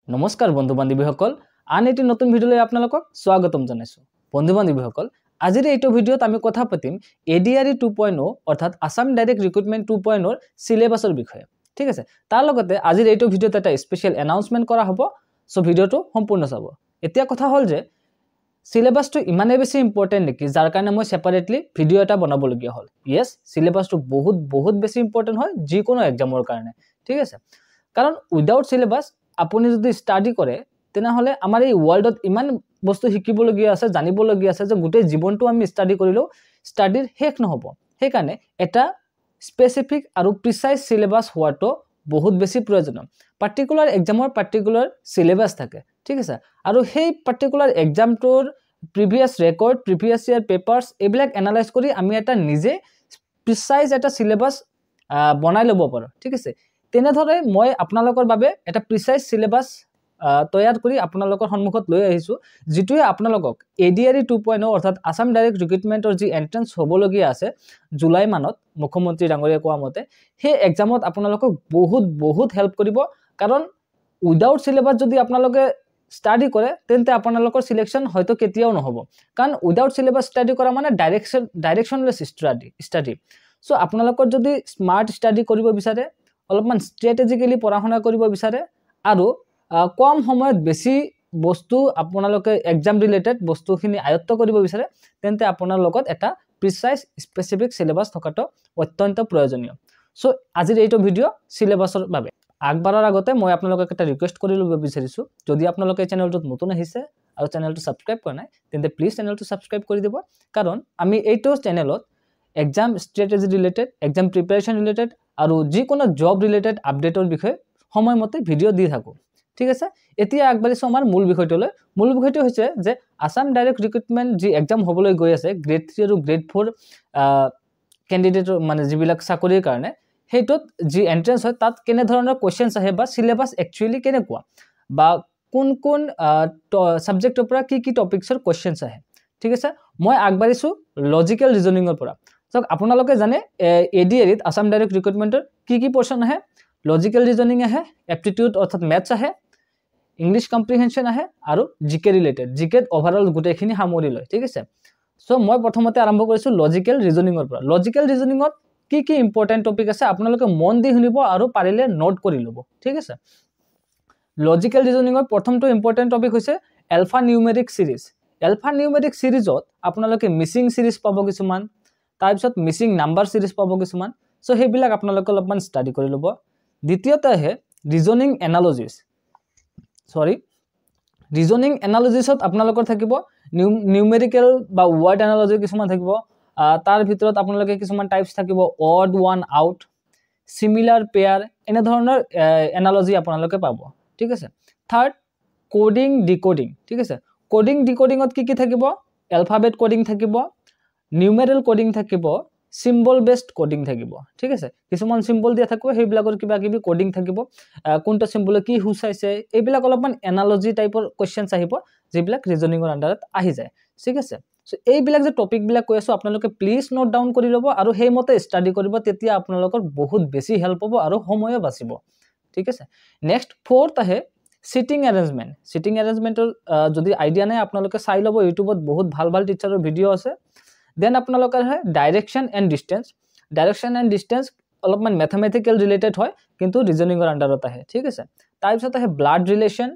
নমস্কাৰ বন্ধু বান্ধৱীসকল আন এটি নতুন ভিডিঅলৈ আপোনালোকক স্বাগতম জনাইছো বন্ধু বান্ধৱীসকল আজিৰ এইটো ভিডিঅত আমি কথা পাতিম এডিআৰই 2.0 অৰ্থাৎ আসাম ডাইৰেক্ট ৰিক্ৰুটমেন্ট 2.0 সিলেবাসৰ বিষয়ে ঠিক আছে তাৰ লগতে আজিৰ এইটো ভিডিঅত এটা স্পেশাল এনাউন্সমেন্ট কৰা হ'ব সো ভিডিঅটো সম্পূৰ্ণ চাব এতিয়া কথা হল যে সিলেবাসটো ইমানে বেছি ইম্পৰ্টেন্ট নেকি যাৰ কাৰণে মই সেপাৰেটলি ভিডিঅ এটা বনাব লগিয়া হল ইয়েস সিলেবাসটো বহুত বেছি ইম্পৰ্টেন্ট হয় যিকোনো এক্সামৰ কাৰণে ঠিক আছে কাৰণ উইদাউট সিলেবাস আপুনি যদি স্টাডি কৰে তেনা হলে আমাৰ এই ওয়ার্ল্ডত ইমান বস্তু শিকিব লগিয়া আছে জানিব লগিয়া আছে যে গোটেই জীৱনটো আমি স্টাডি কৰিলো স্টাডিৰ শেষ নহব সেই কাৰণে এটা স্পেসিফিক আৰু প্ৰিসাইজ সিলেবাস হোৱাটো বহুত বেছি প্ৰয়োজনীয় পাৰ্টিকুলাৰ এক্সামৰ পাৰ্টিকুলাৰ সিলেবাস থাকে ঠিক আছে আৰু সেই পাৰ্টিকুলাৰ এক্সামটোৰ প্ৰিভিয়াস ৰেকৰ্ড প্ৰিভিয়াস ইয়াৰ পেপাৰস এইবিলাক এনালাইজ কৰি আমি এটা নিজে প্ৰিসাইজ এটা সিলেবাস বনাই লব পাৰো ঠিক আছে তেনে ধৰে মই আপোনালোকৰ বাবে এটা প্ৰিসাইজ সিলেবাস তৈয়াৰ কৰি আপোনালোকৰ সন্মুখত লৈ আহিছো যেটোৱে আপোনালোকক এডিআৰই 2.0 অৰ্থাৎ আসাম ডাইৰেক্ট ৰিক্ৰুটমেন্টৰ যি এন্ট্ৰেন্স হ'বলগীয়া আছে জুলাই মানত মুখ্যমন্ত্ৰী ডাঙৰীয়া কোৱা মতে সেই এক্সামত আপোনালোকক বহুত হেল্প কৰিব কাৰণ উইদাউট সিলেবাস যদি আপোনালোকে স্টাডি কৰে তেন্তে আপোনালোকৰ সিলেকশন হয়তো কেতিয়াও নহব কাৰণ উইদাউট সিলেবাস স্টাডি কৰা মানে ডাইৰেকশনলেস স্টাডি সো আপোনালোকৰ যদি স্মাৰ্ট স্টাডি কৰিব বিচাৰে অলপমান স্ট্ৰেটেজিক্যালি পঢ়া-শুনা কৰিব বিচাৰে আৰু কম সময়ত বেছি বস্তু আপোনালোকে এক্সাম ৰিলেটেড বস্তুখিনি আয়ত্ত কৰিব বিচাৰে তেন্তে আপোনাৰ লগত এটা প্ৰিসাইজ স্পেসিফিক সিলেবাস থকাটো অত্যন্ত প্ৰয়োজনীয় সো আজিৰ এইটো ভিডিঅ সিলেবাসৰ বাবে আগবাৰৰ আগতে মই আপোনালোকক এটা ৰিকুৱেষ্ট কৰি লব বিচাৰিছো যদি আপোনালোকে চেনেলটোত নতুন আহিছে আৰু চেনেলটো সাবস্ক্ৰাইব কৰা নাই তেন্তে প্লিজ চেনেলটো সাবস্ক্ৰাইব কৰি দিব কাৰণ আমি এইটো চেনেলত exam strategy related exam preparation related আৰু যিকোনো জব ৰিলেটেড আপডেটৰ বিষয়ে সময়মতে ভিডিঅ দি থাকো ঠিক আছে এতিয়া আগবাৰিছো আমাৰ মূল বিষয়টোলৈ মূল বিষয়টো হৈছে যে আসাম ডাইৰেক্ট ৰিক্ৰুটমেন্ট যি এক্সাম হ'বলৈ গৈ আছে গ্ৰেড 3 আৰু গ্ৰেড 4 ক্যান্ডিডেট মানে যিবিলাক চাকৰিৰ কাৰণে হেইটোত যি এন্ট্ৰেন্স হয় তাত কেনে ধৰণৰ কোৱেশ্চনছ আহে বা সিলেবাস একচুয়ালি কেনেকুৱা বা কোন সাবজেক্টৰ পৰা কি টপিকছৰ কোৱেশ্চনছ আহে ঠিক আছে মই আগবাৰিছো লজিক্যাল ৰিজনিংৰ পৰা সো আপোনালোকে জানে এডিআৰইত আসাম ডাইৰেক্ট ৰিক্ৰুটমেন্টৰ কি পোৰশন আহে লজিক্যাল ৰিজনিং আহে এপ্টিটিউড অৰ্থাৎ ম্যাথছ আহে ইংলিশ কম্প্ৰিহেনশন আহে আৰু জিকে ৰিলেটেড জিকে ওভাৰঅল গুটেখিনি সামৰি লয় ঠিক আছে সো মই প্ৰথমতে আৰম্ভ কৰিছো লজিক্যাল ৰিজনিংৰ পৰা লজিক্যাল ৰিজনিংত কি ইম্পৰ্টেন্ট টপিক আছে আপোনালোকে মন দি শুনিব আৰু পাৰিলে নোট কৰি লব ঠিক আছে লজিক্যাল ৰিজনিংৰ প্ৰথমটো ইম্পৰ্টেন্ট টপিক হৈছে এলফা নিউমেৰিক সিৰিজত আপোনালোকে মিসিং সিৰিজ পাব কিছুমান তাৰ পিছত মিসিং নাম্বাৰ সিৰিজ পাব কিছুমান সো হেবিলাক আপোনালোকে অলপমান ষ্টাডি কৰি লব দ্বিতীয়তে হে ৰিজনিং এনালাইসিছত আপোনালোকৰ থাকিব নিউমেৰিকেল বা ওয়াৰ্ড এনালজি কিছুমান থাকিব তাৰ ভিতৰত আপোনালোকে কিছুমান টাইপস থাকিব অড ওয়ান আউট সিমিলাৰ পেয়াৰ এনে ধৰণৰ এনালজি আপোনালোকে পাব ঠিক আছে থাৰ্ড কোডিং ডিকোডিং ঠিক আছে কোডিং ডিকোডিংত কি থাকিব এলফাবেট কোডিং থাকিব নিউমেৰিকেল কোডিং থাকিব সিম্বল বেসড কোডিং থাকিব ঠিক আছে কিছুমান সিম্বল দিয়া থাকিব হেবিলাকৰ কিবা কিবি কোডিং থাকিব কোনটা সিম্বলে কি হুসাইছে এইবিলাক অলপমান এনালজি টাইপৰ কোৱেশ্চনছ আহিব যেবিলাক ৰিজনিংৰ আন্ডাৰত আহি যায় ঠিক আছে সো এইবিলাক যে টপিক বিলাক কৈ আছো আপোনালোকে প্লিজ নোট ডাউন কৰি লব আৰু হেইমতে ষ্টাডি কৰিব তেতিয়া আপোনালোকৰ বহুত বেছি হেল্প হ'ব আৰু সময়ও বাচিব ঠিক আছে নেক্সট ফোৰ্থ আহে সিটিং এৰেঞ্জমেন্টৰ যদি আইডিয়া নাই আপোনালোকে চাই লব ইউটিউবত বহুত ভাল টিচাৰৰ ভিডিও আছে দেন আপোনালোকৰ হয় ডাইৰেকশন এন্ড ডিসটেন্স অলপমান ম্যাথমেটিক্যাল ৰিলেটেড হয় কিন্তু ৰিজনিংৰ আন্ডাৰত আহে ঠিক আছে তাৰ পিছত আহে ব্লাড ৰিলেশন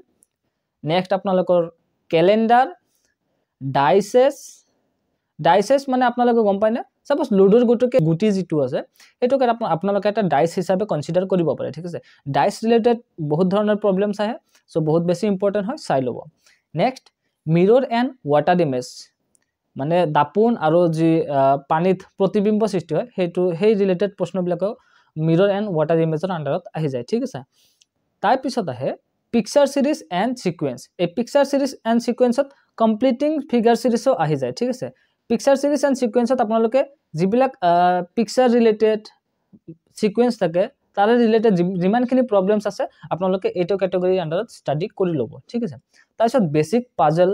নেক্সট আপোনালোকৰ ক্যালেন্ডাৰ ডাইসেস মানে আপোনালোকে গম পায় না সাপোজ লুডোৰ গুটি যিটো আছে এটোকে আপোনালোকে এটা ডাইস হিচাপে কনসিডাৰ কৰিব পাৰে ঠিক আছে ডাইস ৰিলেটেড বহুত ধৰণৰ প্ৰবলেমছ আহে সো বহুত বেছি ইম্পৰ্টেন্ট হয় চাই লব next mirror and water image মানে দাপুন আৰু যি পানীত প্ৰতিবিম্ব সৃষ্টি হয় সেই ৰিলেটেড প্ৰশ্নবিলাক মিৰৰ এন্ড ওয়াটাৰ ইমেজৰ আন্ডাৰত আহি যায় ঠিক আছে তাৰ পিছত আহে পিকচাৰ সিৰিজ এন্ড সিকোয়েন্স এই পিকচাৰ সিৰিজ এন্ড সিকোয়েন্সত কমপ্লিটিং ফিগাৰ সিৰিজও আহি যায় ঠিক আছে পিকচাৰ সিৰিজ এন্ড সিকোয়েন্সত আপোনালোকে যিবিলাক পিকচাৰ ৰিলেটেড সিকোয়েন্স থাকে তাৰে ৰিলেটেড যিমানখিনি প্ৰবলেমছ আছে আপোনালোকে এইটো ক্যাটেগৰী আন্ডাৰত ষ্টাডি কৰি লব ঠিক আছে তাৰ পিছত বেসিক পাজল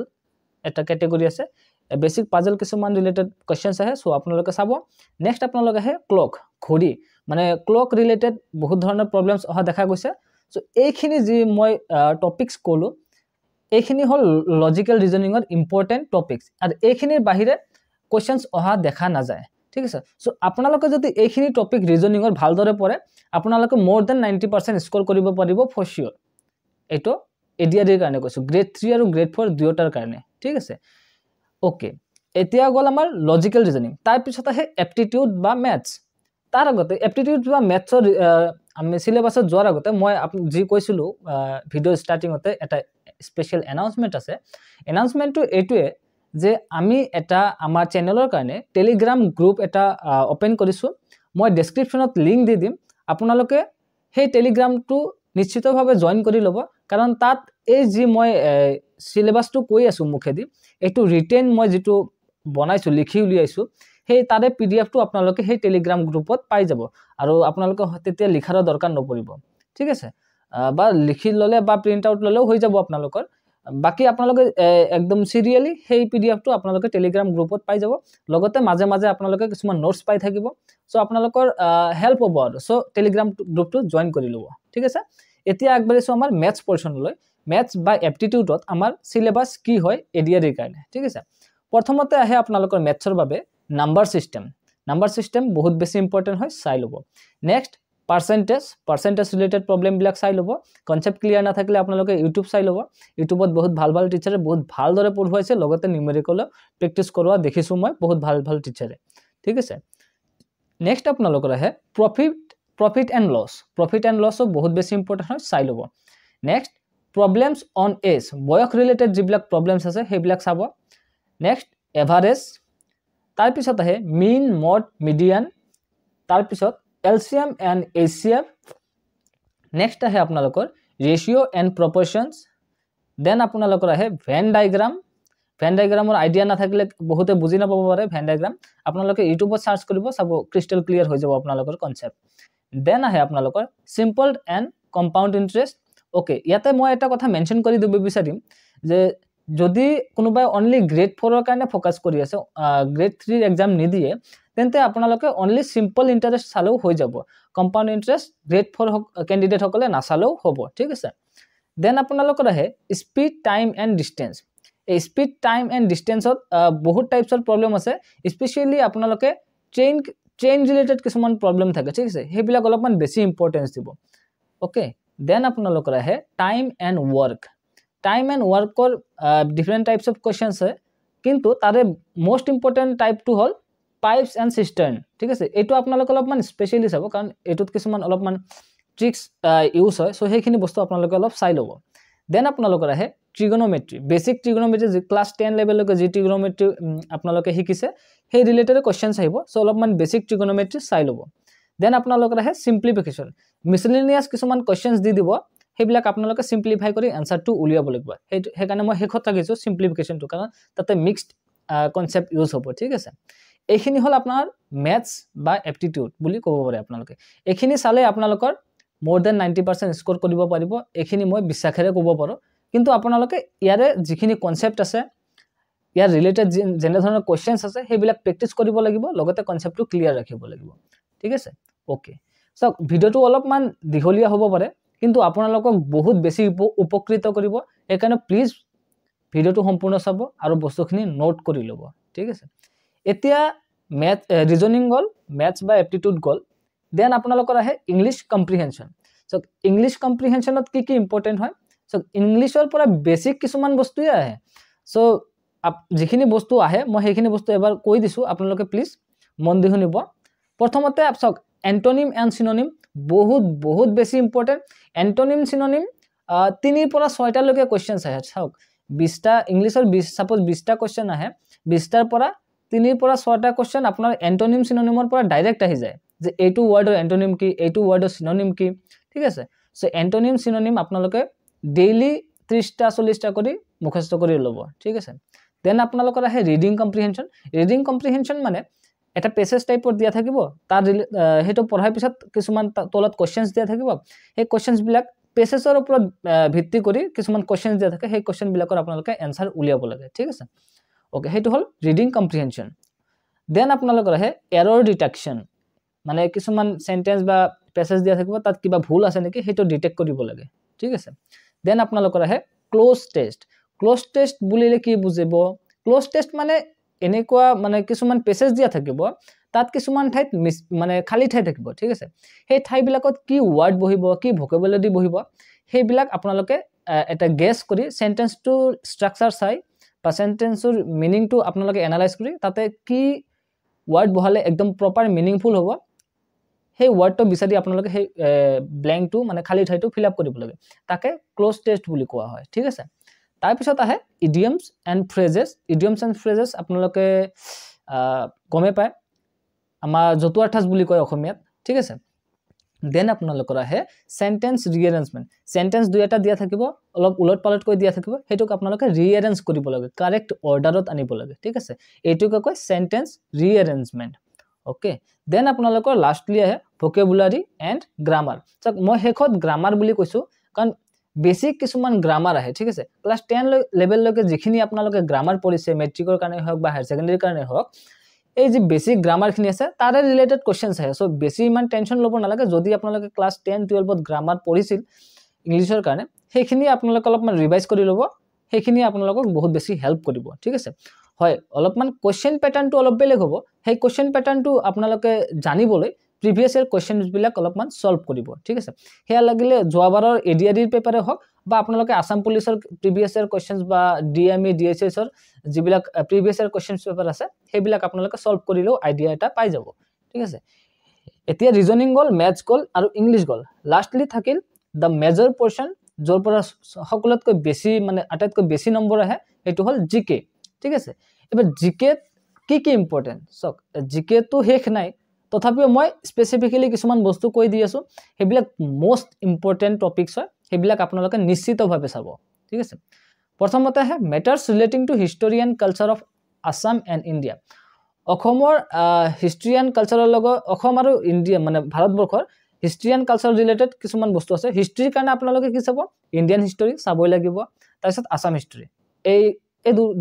এটা ক্যাটেগৰী আছে বেসিক পাজল কিছুমান ৰিলেটেড কোৱেশ্চনছ আহে সো আপোনালোকে চাব নেক্সট আপোনালোকে আহে ক্লক ঘড়ী মানে ক্লক ৰিলেটেড বহুত ধৰণৰ প্ৰবলেমছ অহা দেখা গৈছে সো এইখিনি যি মই টপিকস ক'লো এইখিনি হল লজিক্যাল ৰিজনিঙৰ ইম্পৰ্টেন্ট টপিকস আৰু এইখিনিৰ বাহিৰে কোৱেশ্চনস অহা দেখা নাযায় ঠিক আছে সো আপোনালোকে যদি এইখিনি টপিক ৰিজনিঙৰ ভালদৰে পঢ়ে আপোনালোকে মোৰ দেন 90% স্কোৰ কৰিব পাৰিব ফৰ শিওৰ এটো এডিআৰ এৰ কাৰণে কৈছো গ্ৰেড 3 আৰু গ্ৰেড 4 দুয়োটাৰ কাৰণে ঠিক আছে ওকে এতিয়া গল আমাৰ লজিক্যাল ৰিজনিং তাৰ পিছত আহে এপ্টিটিউড বা ম্যাথছ তাৰ আগতে এপ্টিটিউড বা ম্যাথছৰ আমি সিলেবাসত যোৱাৰ আগতে মই যি কৈছিলো ভিডিও ষ্টাৰ্টিংতে এটা স্পেশাল এনাউন্সমেন্ট আছে এনাউন্সমেন্টটো এটোৱে যে আমি এটা আমাৰ চ্যানেলৰ কাৰণে টেলিগ্ৰাম গ্ৰুপ এটা ওপেন কৰিছো মই ডেসক্ৰিপচনত লিংক দি দিম আপোনালোকে সেই টেলিগ্ৰামটো নিশ্চিতভাৱে জয়েন কৰি লব কাৰণ তাত এই যি মই সিলেবাসটো কৈ আছো মুখেদি এটো ৰিটেন মই যেটো বনাইছো লিখি উলিয়াইছো সেই তাৰে পিডিএফটো আপোনালোকে সেই টেলিগ্ৰাম গ্ৰুপত পাই যাব আৰু আপোনালোকে তেতিয়া লিখাৰ দৰকাৰ নপৰিব ঠিক আছে বা লিখি ললে বা প্ৰিন্ট আউট ললেও হৈ যাব আপোনালোকৰ বাকি আপোনালোকে একদম সিৰিয়ালি সেই পিডিএফটো আপোনালোকে টেলিগ্ৰাম গ্ৰুপত পাই যাব লগতে মাজে মাজে আপোনালোকে কিছুমান নোটস পাই থাকিব সো আপোনালোকৰ হেল্প হ'ব আৰু সো টেলিগ্ৰাম গ্ৰুপটো জয়েন কৰি লব ঠিক আছে এতিয়া আগবাঢ়িছো আমাৰ ম্যাথছ পৰ্চনলৈ ম্যাথছ বা এপ্টিটিউডত আমাৰ সিলেবাস কি হয় এডিআৰ এৰ কাৰণে ঠিক আছে প্ৰথমতে আহে আপোনালোকৰ ম্যাথছৰ বাবে নাম্বাৰ সিস্টেম বহুত বেছি ইম্পৰ্টেন্ট হয় চাই লব নেক্সট পার্সেন্টেজ রিলেটেড প্রবলেম বিলাক চাই লব কনসেপ্ট ক্লিয়ার না থাকলে আপোনালোকে ইউটিউব চাই লব ইউটিউবত বহুত ভাল ভাল টিচাৰে বহুত ভাল দৰে পঢ়ুৱাইছে লগতে নিউমেৰিকেল প্ৰেক্টিস কৰোৱা দেখিছো মই বহুত ভাল ভাল টিচাৰে ঠিক আছে নেক্সট আপোনালোকৰ আহে প্ৰফিট এণ্ড লছ বহুত বেছি ইম্পৰ্টেন্ট হয় চাই লব নেক্সট প্ৰবলেমছ অন এজ বয়স ৰিলেটেড যিবিলাক প্ৰবলেমছ আছে সেইবিলাক চাব নেক্সট এভাৰেজ তাৰ পিছত আহে মিন মড মিডিয়ান তাৰ পিছত LCM and HCF next আহে আপোনালোকৰ ৰেশিও এণ্ড প্ৰপৰশনস দেন আপোনালোকৰ আহে ভেন ডায়াগ্ৰামৰ আইডিয়া না থাকিলে বহুতে বুজি নাপাব পাৰে ভেন ডায়াগ্ৰাম আপোনালোকে ইউটিউবত সাৰ্চ কৰিব চাব ক্ৰিস্টাল ক্লিয়াৰ হৈ যাব আপোনালোকৰ কনসেপ্ট দেন আহে আপোনালোকৰ simple and compound interest okay ইয়াতে মই এটা কথা মেনশন কৰি দিব বিচাৰিম যে যদি কোনোবাই অনলি গ্ৰেড 4 ৰ কাৰণে ফোকাস কৰি আছে গ্ৰেড 3 ৰ এক্সাম নিদিয়ে তেন্তে আপোনালোকে অনলি সিম্পল ইন্টাৰেস্ট চালেও হৈ যাব কম্পাউণ্ড ইন্টাৰেস্ট গ্ৰেড 4 ক্যান্ডিডেট সকলে না চালেও হ'ব ঠিক আছে দেন আপোনালোকৰ আহে স্পিড টাইম এণ্ড ডিসটেন্স এই স্পিড টাইম এণ্ড ডিসটেন্সত বহুত টাইপছৰ প্ৰবলেম আছে স্পেশালি আপোনালোকে ট্ৰেইন ৰিলেটেড কিছুমান প্ৰবলেম থাকে ঠিক আছে হেবিলাক অলপমান বেছি ইম্পৰ্টেন্স দিব ওকে দেন আপোনালোকৰ আহে টাইম এণ্ড ওয়াৰ্কৰ ডিফাৰেন্ট টাইপস অফ কোয়েশ্চনস আছে কিন্তু তাৰে মোস্ট ইম্পৰ্টেন্ট টাইপটো হল পাইপস এণ্ড সিস্টাৰ্ন ঠিক আছে এটো আপোনালোকে অলপমান স্পেশালি চাব কাৰণ এটোত কিছুমান অলপমান ট্ৰিক্স ইউজ হয় সো সেইখিনি বস্তু আপোনালোকে অলপ চাই লব দেন আপোনালোকৰ আহে ট্ৰিগোনোমেট্ৰি বেসিক ট্ৰিগোনোমেট্ৰি যি ক্লাস 10 লেভেললৈকে যি ট্ৰিগোনোমেট্ৰি আপোনালোকে শিকিছে সেই ৰিলেটেড কোয়েশ্চনস আহিব সো অলপমান বেসিক ট্ৰিগোনোমেট্ৰি চাই লব দেন আপোনালোকৰ আহে সিম্পলিফিকেশন মিসেলেনিয়াস কিছুমান কোয়েশ্চনস দি দিব সেইবিলাক আপোনালোকে সিম্পলিফাই কৰি আনসাৰটো উলিয়াব লাগিব সেই কাৰণে মই হেকত ৰাখিছো সিম্পলিফিকেশনটো কাৰণ তাতে মিক্সড কনসেপ্ট ইউজ হ'ব ঠিক আছে এইখিনি হল আপোনাৰ ম্যাথছ বা এপ্টিটিউড বুলি ক'ব পাৰে আপোনালোকে এইখিনি চালে আপোনালোকৰ মোৰ দেন 90% স্কোৰ কৰিব পাৰিব এইখিনি মই বিশ্বাসেৰে ক'ব পাৰো কিন্তু আপোনালোকে ইয়াৰে যিখিনি কনসেপ্ট আছে ইয়াৰ ৰিলেটেড যেনে ধৰণৰ কোয়েশ্চনস আছে সেইবিলাক প্ৰেক্টিস কৰিব লাগিব লগতে কনসেপ্টটো ক্লিয়াৰ ৰাখিব লাগিব ঠিক আছে ওকে সো ভিডিওটো অলপমান দীঘলীয়া হ'ব পাৰে কিন্তু আপোনালোকক বহুত বেছি উপকৃত কৰিব এইকাৰণে প্লিজ ভিডিওটো সম্পূৰ্ণ চাব আৰু বস্তুখিনি নোট কৰি লব ঠিক আছে এতিয়া ম্যাথ ৰিজনিং গল ম্যাথছ বা এপ্টিটিউড গল দেন আপোনালোকৰ আহে ইংলিশ কম্প্ৰিহেনশন সো ইংলিশ কম্প্ৰিহেনশনত কি ইম্পৰ্টেন্ট হয় সো ইংলিশৰ পৰা বেসিক কিছুমান বস্তুই আহে সো যিখিনি বস্তু আহে মই সেইখিনি বস্তু এবাৰ কৈ দিছো আপোনালোকে প্লিজ মন দি শুনিব প্ৰথমতে আপচক এন্টোনিম এণ্ড সিনোনিম বহুত বেছি ইম্পৰ্টেন্ট এন্টোনিম সিনোনিম 3 পৰা 6 টা লৈকে কোৱেশ্চনস আহে চাওক 20 টা ইংলিশৰ 20 সাপোজ 20 টা কোৱেশ্চন আহে 20 টাৰ পৰা 3 পৰা 6 টা কোৱেশ্চন আপোনাৰ এন্টোনিম সিনোনিমৰ পৰা ডাইৰেক্ট আহি যায় যে এইটো ওয়াৰ্ডৰ এন্টোনিম কি এইটো ওয়াৰ্ডৰ সিনোনিম কি ঠিক আছে সো এন্টোনিম সিনোনিম আপোনালোকে ডেইলি 30 টা 40 টা কৰি মুখস্থ কৰি লব ঠিক আছে দেন আপোনালোকৰ আহে ৰিডিং কম্প্ৰিহেনশন মানে এটা পেছেজ টাইপৰ দিয়া থাকিব তাৰ হেটো পঢ়াৰ পিছত কিছুমান তলত কোৱেশ্চনস দিয়া থাকিব এই কোৱেশ্চনস বিলাক পেছেজৰ ওপৰত ভিত্তি কৰি কিছুমান কোৱেশ্চনস দিয়া থাকে সেই কোৱেশ্চন বিলাকৰ আপোনালোকে আনসাৰ উলিয়াব লাগে ঠিক আছে ওকে হেটো হল ৰিডিং কম্প্ৰিহেনশন দেন আপোনালোকৰ আহে এৰৰ ডিটেকশন মানে কিছুমান সেন্টেন্স বা পেছেজ দিয়া থাকিব তাত কিবা ভুল আছে নেকি হেটো ডিটেক্ট কৰিব লাগে ঠিক আছে দেন আপোনালোকৰ আহে ক্লোজ টেষ্ট বুলিলে কি বুজিব ক্লোজ টেষ্ট মানে এনেকুৱা মানে কিছুমান পেছেজ দিয়া থাকিব তাত কিছুমান ঠাইত মানে খালি ঠাই থাকিব ঠিক আছে সেই ঠাইবিলাকত কি ওয়ার্ড বহিব কি ভোকাবুলাৰি বহিব সেইবিলাক আপোনালোকে এটা গেছ কৰি সেন্টেন্সটো স্ট্ৰাকচাৰ চাই বা সেন্টেন্সৰ মিনিংটো আপোনালোকে এনালাইজ কৰি তাতে কি ওয়াৰ্ড বহালে একদম প্ৰপাৰ মিনিংফুল হ'ব সেই ওয়াৰ্ডটো বিচাৰি আপোনালোকে সেই ব্ল্যাঙ্কটো মানে খালি ঠাইটো ফিল আপ কৰিব লাগে তাকে ক্লোজ টেষ্ট বুলি কোৱা হয় ঠিক আছে তাৰ পিছত আহে ইডিয়মছ এণ্ড ফ্ৰেজেছ আপোনালোকে গমে পায় আমাৰ জতুৱাৰ ঠাঁচ বুলি কয় অসমীয়াত ঠিক আছে দেন আপোনালোকৰ আহে সেন্টেন্স ৰিএৰেঞ্জমেন্ট সেন্টেন্স দুই এটা দিয়া থাকিব অলপ উলট পালট কৈ দিয়া থাকিব হেতুক আপোনালোকে ৰিএৰেঞ্জ কৰিব লাগে কাৰেক্ট অৰ্ডাৰত আনিব লাগে ঠিক আছে এইটোক কয় সেন্টেন্স ৰিএৰেঞ্জমেন্ট ওকে দেন আপোনালোকৰ লাষ্টলি আহে ভোকেবুলাৰি এণ্ড গ্ৰামাৰ সক মই হেখত গ্ৰামাৰ বুলি কৈছো কাৰণ বেসিক কিছুমান গ্ৰামাৰ আহে ঠিক আছে ক্লাস 10 লেভেল লৈকে যিখিনি আপোনালোকে গ্ৰামাৰ পঢ়িছে মেট্ৰিকৰ কাৰণে হওক বা হায়াৰ সেকেন্ডাৰী কাৰণে হওক এই যে বেসিক গ্ৰামাৰ খিনি আছে তাৰে ৰিলেটেড কোৱেশ্চনছ আহে সো বেছি ইমান টেনশন ল'ব নালাগে যদি আপোনালোকে ক্লাস 10 12 ত গ্ৰামাৰ পঢ়িছিল ইংলিছৰ কাৰণে সেইখিনি আপোনালোকে অলপমান ৰিভাইজ কৰি ল'ব সেইখিনি আপোনালোকক বহুত বেছি হেল্প কৰিব ঠিক আছে হয় অলপমান কোৱেশ্চন প্যাটাৰ্নটো অলপ বেলেগ হ'ব সেই কোৱেশ্চন প্যাটাৰ্নটো আপোনালোকে জানিবলৈ প্ৰিভিয়াস ইয়াৰ কোৱেশ্চনছ বিলাক অলপমান সলভ কৰিব ঠিক আছে হেয়া লাগিলে যোৱাবাৰৰ এডিআৰইৰ পেপাৰে হওক বা আপোনালোকে আসাম পুলিচৰ প্ৰিভিয়াস ইয়াৰ কোৱেশ্চনছ বা ডিএমই ডিএসএছৰ যিবিলাক প্ৰিভিয়াস ইয়াৰ কোৱেশ্চনছ পেপাৰ আছে সেইবিলাক আপোনালোকে সলভ কৰিলেও আইডিয়া এটা পাই যাব ঠিক আছে এতিয়া ৰিজনিং গল ম্যাথছ গল আৰু ইংলিশ গল লাষ্টলি থাকিল দা মেজৰ পোৰশন যৰ পৰা সকলোতকৈ বেছি মানে আটাইতকৈ বেছি নম্বৰ আহে এটো হল জিকে ঠিক আছে এবাৰ জিকে কি ইম্পৰ্টেন্ট সক জিকে তো হেখ নাই তথাপিও মই স্পেসিফিক্যালি কিছুমান বস্তু কৈ দি আছো হেবিলাক মোস্ট ইম্পৰ্টেন্ট টপিকস হয় হেবিলাক আপোনালোকে নিশ্চিতভাৱে চাব ঠিক আছে প্ৰথমতে হে matters relating to history and culture of Assam and India অসমৰ হিষ্টৰী এণ্ড কালচাৰৰ লগত অসম আৰু ইণ্ডিয়া মানে ভাৰতবৰ্ষৰ হিষ্টৰী এণ্ড কালচাৰ ৰিলেটেড কিছুমান বস্তু আছে হিষ্টৰীৰ কাৰণে আপোনালোকে কি চাব ইণ্ডিয়ান হিষ্টৰী চাবই লাগিব তাৰপিছত আসাম হিষ্টৰী এই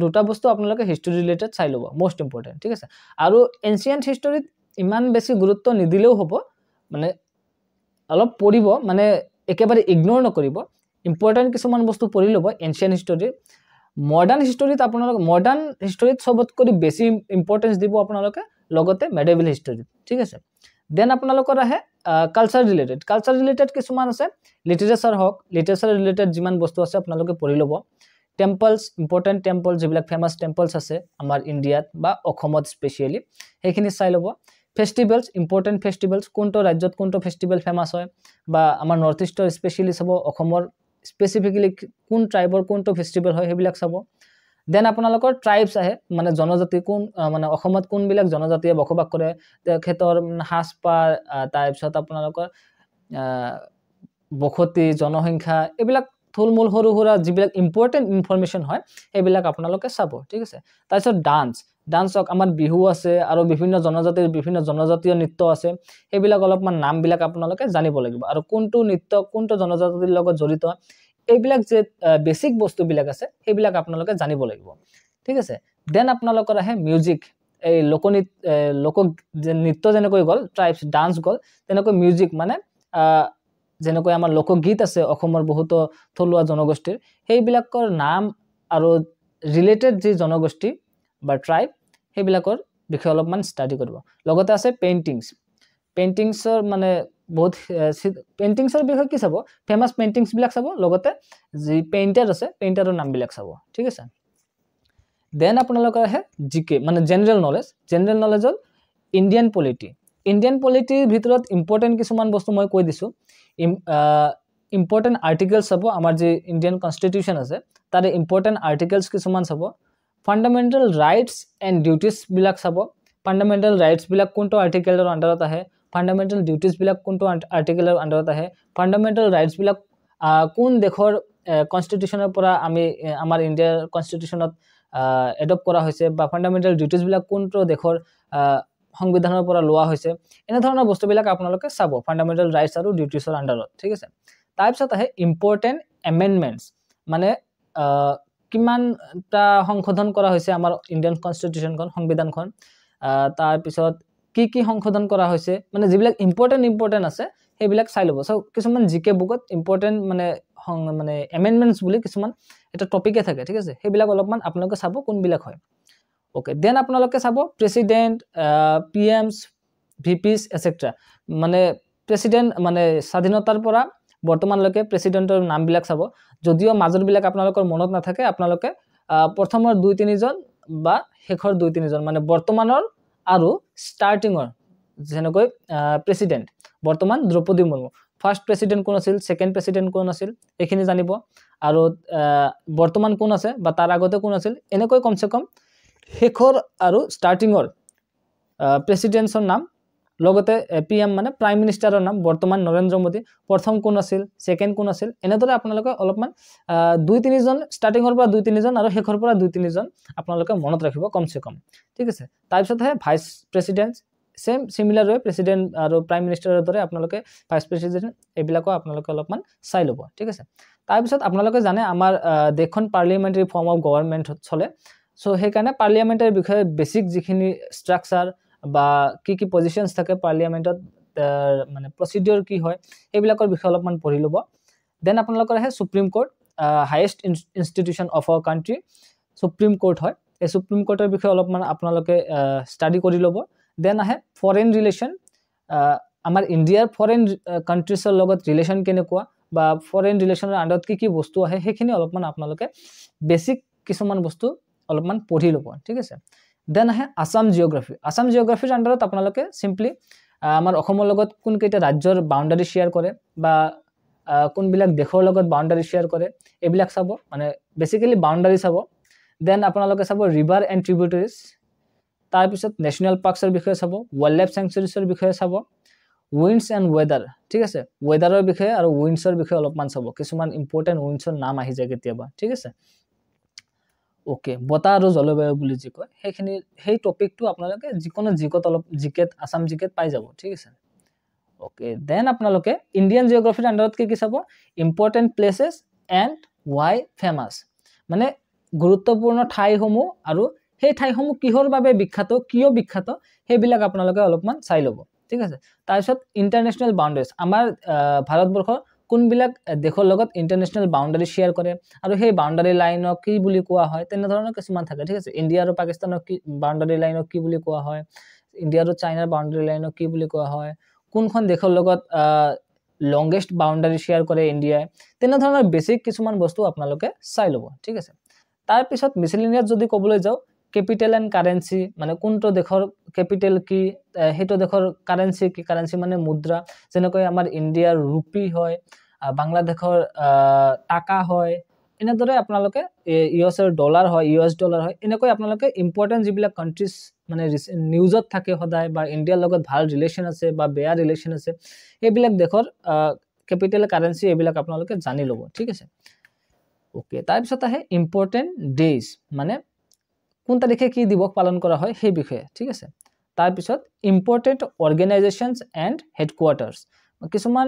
দুটা বস্তু আপোনালোকে হিষ্টৰী ৰিলেটেড চাই ল'ব মোস্ট ইম্পৰ্টেন্ট ঠিক আছে আৰু এনশিয়েন্ট হিষ্টৰীত ইমান বেছি গুৰুত্ব নিদিলেও হ'ব মানে অলপ পঢ়িব মানে একেবাৰে ইগনোৰ নকৰিব ইম্পৰ্টেন্ট কিছুমান বস্তু পঢ়ি ল'ব এনশিয়েন্ট হিষ্টৰী মডাৰ্ন হিষ্টৰীত আপোনালোকে মডাৰ্ন হিষ্টৰীত সবতকৈ বেছি ইম্পৰ্টেন্স দিব আপোনালোকে লগতে মেডিভেল হিষ্টৰী ঠিক আছে দেন আপোনালোকৰ আহে কালচাৰ ৰিলেটেড কিছুমান আছে লিটাৰেচাৰ হওক লিটাৰেচাৰ ৰিলেটেড যিমান বস্তু আছে আপোনালোকে পঢ়ি ল'ব টেম্পলস ইম্পৰ্টেন্ট টেম্পল যিবিলাক ফেমাস টেম্পলস আছে আমাৰ ইণ্ডিয়াত বা অসমত স্পেশালি সেইখিনি চাই ল'ব ফেস্টিভেলস ইম্পৰ্টেন্ট ফেস্টিভেলস কোনটো ৰাজ্যত কোনটো ফেস্টিভেল ফেমাস হয় বা আমাৰ নৰ্থ ইষ্টৰ স্পেশালি চাব অসমৰ স্পেসিফিক্যালি কোন ট্ৰাইবৰ কোনটো ফেস্টিভেল হয় হেবিলাক চাব দেন আপোনালোকৰ ট্ৰাইবস আহে মানে জনজাতি কোন মানে অসমত কোনবিলাক জনজাতিয়ে বসবাস কৰে তেখেতৰ হাসপাৰ তাৰ পিছত আপোনালোকৰ বখতি জনসংখ্যা এবিলাক থুলমূল সৰু সৰু যিবিলাক ইম্পৰ্টেন্ট ইনফৰমেশন হয় সেইবিলাক আপোনালোকে চাব ঠিক আছে তাৰপিছত ডান্সক আমাৰ বিহু আছে আৰু বিভিন্ন জনজাতীয় নৃত্য আছে সেইবিলাক অলপমান নামবিলাক আপোনালোকে জানিব লাগিব আৰু কোনটো নৃত্য কোনটো জনজাতিৰ লগত জড়িত এইবিলাক যে বেসিক বস্তুবিলাক আছে সেইবিলাক আপোনালোকে জানিব লাগিব ঠিক আছে দেন আপোনালোকৰ আহে মিউজিক এই লোক নৃত্য যেনেকৈ গল ট্ৰাইবস ডান্স গল তেনেকৈ মিউজিক মানে যেনেকৈ আমাৰ লোকগীত আছে অসমৰ বহুত থলুৱা জনগোষ্ঠীৰ সেইবিলাকৰ নাম আৰু ৰিলেটেড যি জনগোষ্ঠী বা ট্ৰাইব সেইবিলাকৰ বিষয়ে অলপমান ষ্টাডি কৰিব লগতে আছে পেইন্টিংছৰ মানে বহুত পেইন্টিংছৰ বিষয়ে কি চাব ফেমাস পেইন্টিংছ বিলাক চাব লগতে যি পেইন্টাৰ আছে পেইন্টাৰৰ নামবিলাক চাব ঠিক আছে দেন আপোনালোকৰ আহে জিকে মানে জেনাৰেল নলেজৰ ইণ্ডিয়ান পলিটিৰ ভিতৰত ইম্পৰ্টেন্ট কিছুমান বস্তু মই কৈ দিছো ইম্পৰ্টেন্ট আৰ্টিকেলছ চাব আমাৰ যে ইণ্ডিয়ান কনস্টিটিউশন আছে তাৰে ইম্পৰ্টেন্ট আৰ্টিকেলছ কিছুমান চাব ফান্ডামেন্টাল ৰাইটস এণ্ড ডিউটিজ বিলাক চাব ফান্ডামেন্টাল ৰাইটস বিলাক কোনটো আৰ্টিকেলৰ আন্ডাৰত আহে ফান্ডামেন্টাল ডিউটিজ বিলাক কোনটো আৰ্টিকেলৰ আন্ডাৰত আহে ফান্ডামেন্টাল ৰাইটস বিলাক কোন দেশৰ কনস্টিটিউশনৰ পৰা আমি আমাৰ ইণ্ডিয়াৰ কনস্টিটিউশনত এডপ্ট কৰা হৈছে বা ফান্ডামেন্টাল ডিউটিজ বিলাক কোনটো দেশৰ সংবিধানৰ পৰা লোৱা হৈছে এনে ধৰণৰ বস্তুবিলাক আপোনালোকে চাব ফান্ডামেন্টাল ৰাইটস আৰু ডিউটিছৰ আন্ডাৰত ঠিক আছে তাৰপিছত আহে ইম্পৰ্টেন্ট এমেন্ডমেন্টস মানে কিমানটা সংশোধন কৰা হৈছে আমাৰ ইণ্ডিয়ান কনস্টিটিউশনখন সংবিধানখন তাৰ পিছত কি সংশোধন কৰা হৈছে মানে যিবিলাক ইম্পৰ্টেন্ট আছে সেইবিলাক চাই ল'ব সো কিছুমান জিকে বুকত ইম্পৰ্টেন্ট মানে এমেন্ডমেন্টস বুলি কিছুমান এটা টপিকে থাকে ঠিক আছে সেইবিলাক অলপমান আপোনালোকে চাব কোনবিলাক হয় ওকে দেন আপোনালোকে চাব প্ৰেসিডেন্ট পিএমস ভিপিস এটসেট্ৰা মানে প্ৰেসিডেন্ট মানে স্বাধীনতাৰ পৰা বৰ্তমানলৈকে প্ৰেসিডেন্টৰ নামবিলাক চাব যদিও মাজৰ বিলাক আপোনালোকৰ মনত নাথাকে আপোনালোকে প্ৰথমৰ 2-3 জন বা শেষৰ 2-3 জন মানে বৰ্তমানৰ আৰু স্টাৰ্টিংৰ যেনেকৈ প্ৰেসিডেন্ট বৰ্তমান দ্ৰৌপদী মুৰ্মু ফাৰ্স্ট প্ৰেসিডেন্ট কোন আছিল সেকেন্ড প্ৰেসিডেন্ট কোন আছিল এখিনি জানিব আৰু বৰ্তমান কোন আছে বা তাৰ আগতে কোন আছিল এনেকৈ কমসে কম শেখৰ আৰু স্টাৰ্টিংৰ প্ৰেসিডেন্টৰ নাম লগতে পিএম মানে প্ৰাইম মিনিষ্টাৰৰ নাম বৰ্তমান নৰেন্দ্ৰ মোদী প্ৰথম কোন আছিল সেকেন্ড কোন আছিল এনেদৰে আপোনালোকে অলপমান 2-3 জন স্টাৰ্টিংৰ পৰা 2-3 জন আৰু শেখৰ পৰা 2-3 জন আপোনালোকে মনত ৰাখিব কমসে কম ঠিক আছে তাৰ পিছত হে vice president same similar way president আৰু প্ৰাইম মিনিষ্টাৰৰ দৰে আপোনালোকে ভাইস প্ৰেসিডেন্ট এবিলাকো আপোনালোকে অলপমান চাই ল'ব ঠিক আছে তাৰ পিছত আপোনালোকে জানে আমাৰ দেশখন পাৰ্লিয়ামেন্টাৰী ফৰ্ম অফ গভৰ্নমেন্ট চলে সো সেই কাৰণে পাৰ্লিয়ামেন্টাৰ বিষয়ে বেসিক যিখিনি স্ট্ৰাকচাৰ বা কি পজিশনস থাকে পাৰ্লিয়ামেন্টত মানে প্ৰসিডিউৰ কি হয় এইবিলাকৰ বিষয়ে অলপমান পঢ়ি লব দেন আপোনালোকৰ আছে supreme court highest institution of our country supreme court হয় এই সুপ্ৰিম কোৰ্টৰ বিষয়ে অলপমান আপোনালোকে ষ্টাডি কৰি লব দেন আহে ফৰেন ৰিলেশন আমাৰ ইন্ডিয়াৰ ফৰেন কান্ট্ৰিজৰ লগত ৰিলেশন কেনেকুৱা বা ফৰেন ৰিলেশনৰ আন্ডাৰত কি বস্তু আহে সেইখিনি অলপমান আপোনালোকে বেসিক কিছুমান বস্তু অলপমান পঢ়ি লব ঠিক আছে দেন আহে আসাম জিওগ্ৰাফিৰ আন্ডাৰত আপোনালোকে সিম্পলি আমাৰ অসমৰ লগত কোন কেইটা ৰাজ্যৰ বাউন্ডাৰি শেয়াৰ কৰে বা কোনবিলাক দেশৰ লগত বাউন্ডাৰি শেয়াৰ কৰে এইবিলাক চাব মানে বেসিক্যালি বাউন্ডাৰি চাব দেন আপোনালোকে চাব ৰিভাৰ এণ্ড ট্ৰিবিউটাৰিজ তাৰ পিছত নেশনাল পাৰ্কছৰ বিষয়ে চাব ওয়াইল্ড লাইফ স্যাংচুয়াৰিজৰ বিষয়ে চাব উইন্ডস এণ্ড ওয়েদাৰ ঠিক আছে ওয়েদাৰৰ বিষয়ে আৰু উইন্ডছৰ বিষয়ে অলপমান চাব কিছুমান ইম্পৰ্টেন্ট উইন্ডছৰ নাম আহি যায় কেতিয়াবা ঠিক আছে ওকে বতা আৰু জলবায়ু বুলি যি কয় সেইখিনি সেই টপিকটো আপোনালোকে যিকোনো জিকত অলপ জিকেট আসাম জিকেট পাই যাব ঠিক আছে ওকে দেন আপোনালোকে ইন্ডিয়ান জিওগ্ৰাফিৰ আন্ডাৰত কি চাব ইম্পৰ্টেন্ট প্লেसेस এণ্ড why ফেমাস মানে গুৰুত্বপূৰ্ণ ঠাইসমূহ আৰু সেই ঠাইসমূহ কিহৰ বাবে বিখ্যাত কিয় বিখ্যাত সেইবিলাক আপোনালোকে অলপমান চাই ল'ব ঠিক আছে তাৰ পিছত ইন্টাৰনেশ্যনেল বাউন্ডাৰিজ আমাৰ ভাৰতবৰ্ষৰ কোনবিলাক দেশৰ লগত ইন্টাৰনেশ্যনেল বাউন্ডাৰি শেয়াৰ কৰে আৰু সেই বাউন্ডাৰি লাইনক কি বুলি কোৱা হয় তেনে ধৰণৰ কিছুমান থাকে ঠিক আছে ইণ্ডিয়া আৰু পাকিস্তানৰ কি বাউন্ডাৰি লাইনক কি বুলি কোৱা হয় ইণ্ডিয়া আৰু চাইনাৰ বাউন্ডাৰি লাইনক কি বুলি কোৱা হয় কোনখন দেশৰ লগত লংগেষ্ট বাউন্ডাৰি শেয়াৰ কৰে ইণ্ডিয়াই তেনে ধৰণৰ বেসিক কিছুমান বস্তু আপোনালোকে চাই ল'ব ঠিক আছে তাৰ পিছত মিসেলেনিয়াস যদি ক'বলৈ যাও ক্যাপিটাল এণ্ড কাৰেন্সি মানে কোনটো দেশৰ ক্যাপিটাল কি হেটো দেশৰ কাৰেন্সি কি কাৰেন্সি মানে মুদ্ৰা যেনেকৈ আমাৰ ইণ্ডিয়াৰ ৰূপী হয় বাংলাদেশৰ টাকা হয় এনেদৰে আপোনালোকে ইউএছৰ ডলাৰ হয় ইউএছ ডলাৰ হয় এনেকৈ আপোনালোকে ইম্পৰ্টেন্ট যিবিলাক কান্ট্ৰিজ মানে নিউজত থাকে সদায় বা ইণ্ডিয়াৰ লগত ভাল ৰিলেশন আছে বা বেয়া ৰিলেশন আছে এইবিলাক দেশৰ ক্যাপিটাল কাৰেন্সি এইবিলাক আপোনালোকে জানি ল'ব ঠিক আছে ওকে তাৰ পিছত আহে ইম্পৰ্টেন্ট ডেজ মানে কোন তাৰিখে কি দিৱস পালন কৰা হয় সেই বিষয়ে ঠিক আছে তাৰ পিছত ইম্পৰ্টেন্ট অৰ্গানাইজেশনস এণ্ড হেডকোৱাৰ্টাৰস কিছুমান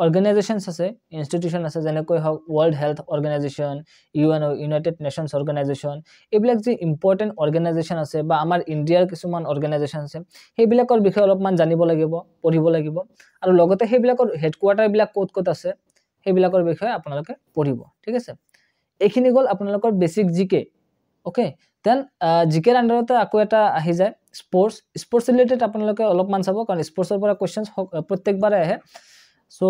অৰ্গানাইজেশনস আছে ইনষ্টিটিউশন আছে যেনেকৈ হওক world health organization UNO united nations organization এইবিলাক যে ইম্পৰ্টেন্ট অৰ্গানাইজেশন আছে বা আমাৰ ইণ্ডিয়াৰ কিছুমান অৰ্গানাইজেশন আছে সেইবিলাকৰ বিষয়ে অলপমান জানিব লাগিব পঢ়িব লাগিব আৰু লগতে সেইবিলাকৰ হেডকোৱাৰ্টাৰ বিলাক ক'ত আছে সেইবিলাকৰ বিষয়ে আপোনালোকে পঢ়িব ঠিক আছে এইখিনি গল আপোনালোকৰ বেসিক জিকে ওকে দেন জিকেৰ আন্ডাৰতে আকৌ এটা আহি যায় স্পোৰ্টছ ৰিলেটেড আপোনালোকে অলপমান চাব কাৰণ স্পোৰ্টছৰ পৰা কোৱেশ্চনছ প্ৰত্যেকবাৰে আহে সো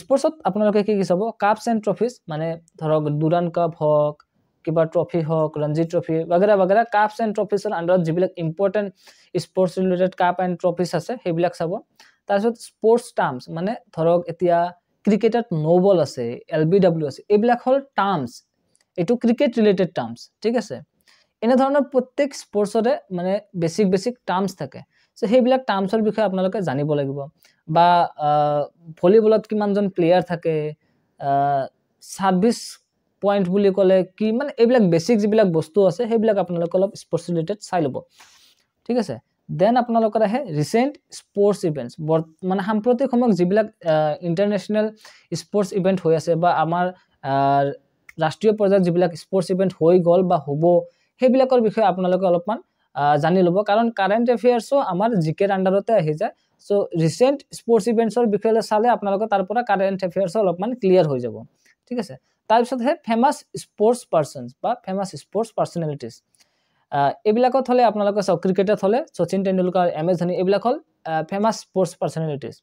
স্পোৰ্টছত আপোনালোকে কি চাব কাপছ এণ্ড ট্ৰফিজ মানে ধৰক দুৰান কাপ হওক কিবা ট্ৰফি হওক ৰঞ্জি ট্ৰফি वगैरह वगैरह কাপছ এণ্ড ট্ৰফিজৰ আন্ডাৰত যিবিলাক important sports related cup and trophies আছে সেইবিলাক চাব তাৰপিছত স্পোৰ্টছ টাৰ্মছ মানে ধৰক এতিয়া ক্ৰিকেটত নো বল আছে এলবিডব্লিউ আছে এইবিলাক হল টাৰ্মছ এটো ক্ৰিকেট ৰিলেটেড টাৰ্মছ ঠিক আছে এনে ধৰণৰ প্ৰত্যেক স্পোৰ্টছৰে মানে বেসিক টাৰ্মছ থাকে সো সেইবিলাক টাৰ্মছৰ বিষয়ে আপোনালোকে জানিব লাগিব বা ভলিবলত কিমানজন প্লেয়াৰ থাকে সাৰ্ভিস পয়েন্ট বুলি ক'লে কি মানে এইবিলাক বেসিক যিবিলাক বস্তু আছে সেইবিলাক আপোনালোকে অলপ স্পোৰ্টছ ৰিলেটেড চাই ল'ব ঠিক আছে দেন আপোনালোকৰ আহে ৰিসেন্ট স্পোৰ্টছ ইভেন্টস মানে সাম্প্ৰতিক সময়ত যিবিলাক ইন্টাৰনেশ্যনেল স্পোৰ্টছ ইভেন্ট হৈ আছে বা আমাৰ ৰাষ্ট্ৰীয় পৰ্যায়ত যিবিলাক স্পোৰ্টছ ইভেন্ট হৈ গল বা হ'ব সেইবিলাকৰ বিষয়ে আপোনালোকে অলপমান জানি ল'ব কাৰণ কাৰেন্ট এফেয়াৰ্সও আমাৰ জিকেৰ আন্ডাৰতে আহি যায় সো ৰিসেন্ট স্পোৰ্টস ইভেন্টছৰ বিষয়ে চালে আপোনালোকে তাৰ পৰা কাৰেন্ট এফেয়াৰ্স অলপমান ক্লিয়াৰ হৈ যাব ঠিক আছে তাৰ পিছত হে ফেমাস স্পোৰ্টস পাৰসনস বা ফেমাস স্পোৰ্টস পাৰ্সোনালিটিজ এইবিলাকত হলে আপোনালোকে চাওক ক্ৰিকেটত হলে সচিন তেণ্ডুলকাৰ এমএস ধোনি এইবিলাক হল ফেমাস স্পোৰ্টস পাৰ্সোনালিটিজ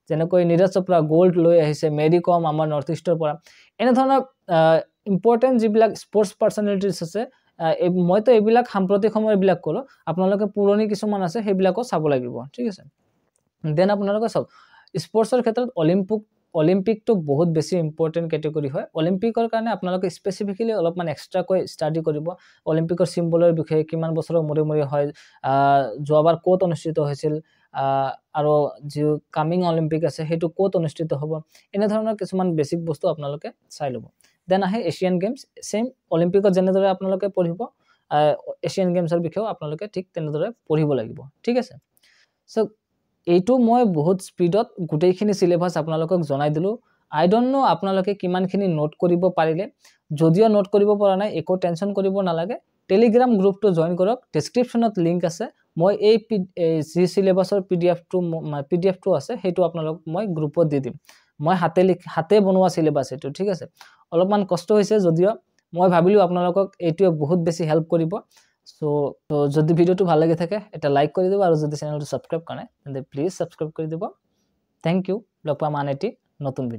যেনেকৈ নীৰজ চোপ্ৰা গোল্ড লৈ আহিছে মেৰি কম আমাৰ নৰ্থ ইষ্টৰ পৰা এনে ধৰণৰ ইম্পৰ্টেন্ট যিবিলাক স্পোৰ্টস পাৰ্সোনালিটিজ আছে মইতো এইবিলাক সাম্প্ৰতিক সময় এইবিলাক কলো আপোনালোকে পুৰণি কিছুমান আছে সেইবিলাকো চাব লাগিব ঠিক আছে দেন আপোনালোকে চাওক স্পোৰ্টছৰ ক্ষেত্ৰত অলিম্পিকটো বহুত বেছি ইম্পৰ্টেন্ট ক্যাটেগৰি হয় অলিম্পিকৰ কাৰণে আপোনালোকে স্পেসিফিক্যালি অলপমান এক্সট্ৰাকৈ ষ্টাডি কৰিব অলিম্পিকৰ সিম্বলৰ বিষয়ে কিমান বছৰৰ মূৰে মূৰে হয় যোৱাবাৰ ক'ত অনুষ্ঠিত হৈছিল আৰু যি কামিং অলিম্পিক আছে হেতু ক'ত অনুষ্ঠিত হ'ব এনে ধৰণৰ কিছুমান বেসিক বস্তু আপোনালোকে চাই লব দেন আহে এছিয়ান গেমছ সেম অলিম্পিকত যেনেদৰে আপোনালোকে পঢ়িব এছিয়ান গেমছৰ বিষয়েও আপোনালোকে ঠিক তেনেদৰে পঢ়িব লাগিব ঠিক আছে সো এইটো মই বহুত স্পিডত গুটেইখিনি সিলেবাস আপোনালোকক জনাই দিলো আই ডোন্ট নো আপোনালোকে কিমানখিনি নোট কৰিব পাৰিলে যদিও নোট কৰিব পৰা নাই একো টেনচন কৰিব নালাগে টেলিগ্ৰাম গ্ৰুপটো জয়েন কৰক ডেসক্ৰিপচনত লিংক আছে মই এই জি সিলেবাসৰ পিডিএফটো আছে হেতু আপোনালোক মই গ্ৰুপত দি দিম মই হাতে বনোৱা সিলেবাস এটো ঠিক আছে অলপমান কষ্ট হৈছে যদিও মই ভাবিলো আপোনালোকক এইটোৱে বহুত বেছি হেল্প কৰিব সো যদি ভিডিওটো ভাল লাগি থাকে এটা লাইক কৰি দিব আৰু যদি চ্যানেলটো সাবস্ক্ৰাইব কৰে তেন্তে প্লিজ সাবস্ক্ৰাইব কৰি দিব থ্যাংক ইউ লগ পাম আন এটি নতুন ভিডিও